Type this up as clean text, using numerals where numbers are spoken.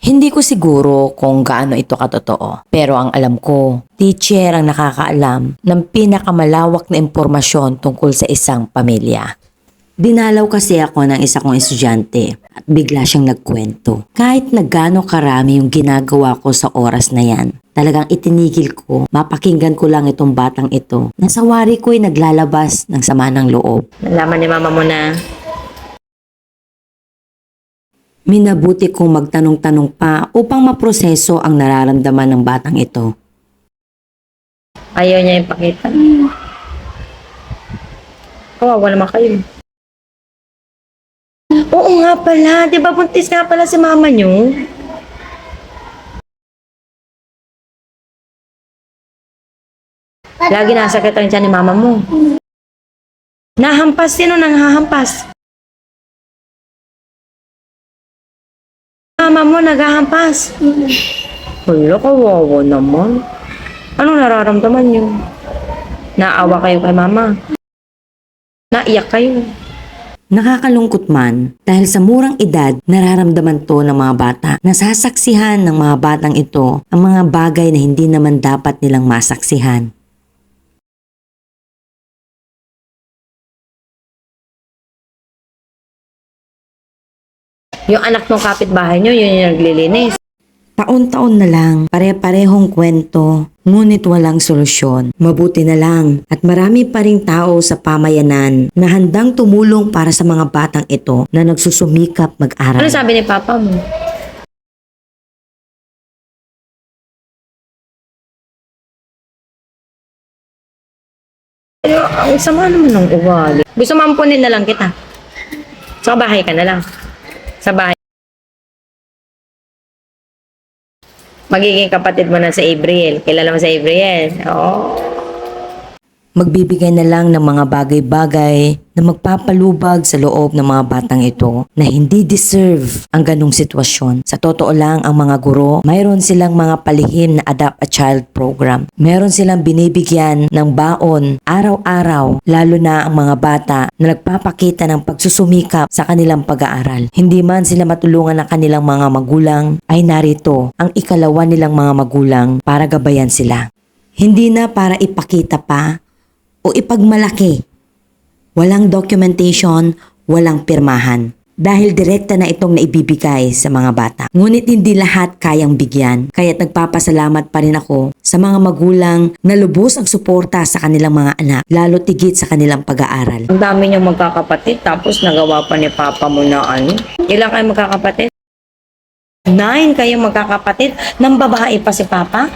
Hindi ko siguro kung gaano ito katotoo, pero ang alam ko, teacher ang nakakaalam ng pinakamalawak na impormasyon tungkol sa isang pamilya. Dinalaw kasi ako ng isa kong estudyante at bigla siyang nagkwento. Kahit na gaano karami yung ginagawa ko sa oras na yan, talagang itinigil ko, mapakinggan ko lang itong batang ito. Nasawari ko'y naglalabas ng sama ng loob. Nalaman ni mama mo na Minabuti kong magtanong-tanong pa upang maproseso ang nararamdaman ng batang ito. ayaw niya ipakita. Kawawa naman kayo. Oo nga pala, di ba buntis nga pala si mama niyo? Lagi nasakit ang tiyan ni mama mo. Nahampas, sino nang hahampas? Mama mo naghahampas. Wala, kawawa naman. Anong nararamdaman niyo? Naawa kayo kay mama? Naiyak kayo? Nakakalungkot man dahil sa murang edad nararamdaman to ng mga bata. Nasasaksihan ng mga batang ito ang mga bagay na hindi naman dapat nilang masaksihan. Yung anak ng kapitbahay niyo, yun yung naglilinis. Taon-taon na lang, pare-parehong kwento, ngunit walang solusyon. Mabuti na lang at marami pa ring tao sa pamayanan na handang tumulong para sa mga batang ito na nagsusumikap mag-aral. Ano sabi ni papa mo? Pero ang sama naman ng ugali. Gusto mo ampunin na lang kita. Sa bahay ka na lang. Sa bahay. Magiging kapatid mo na si Abriel. Kilala mo si Abriel? Oo. Magbibigay na lang ng mga bagay-bagay na magpapalubag sa loob ng mga batang ito na hindi deserve ang ganong sitwasyon. Sa totoo lang, ang mga guro, mayroon silang mga palihim na Adopt a Child program. Meron silang binibigyan ng baon araw-araw, lalo na ang mga bata na nagpapakita ng pagsusumikap sa kanilang pag-aaral. Hindi man sila matulungan ng kanilang mga magulang, ay narito ang ikalawa nilang mga magulang para gabayan sila. Hindi na para ipakita pa o ipagmalaki. Walang documentation, walang pirmahan. Dahil direkta na itong naibibigay sa mga bata. Ngunit hindi lahat kayang bigyan. Kaya't nagpapasalamat pa rin ako sa mga magulang na lubos ang suporta sa kanilang mga anak, lalo tigit sa kanilang pag-aaral. Ang dami niyong magkakapatid, tapos nagawa pa ni papa mo na ano. Ilan kayo magkakapatid? 9 kayong magkakapatid. Nang babae pa si papa?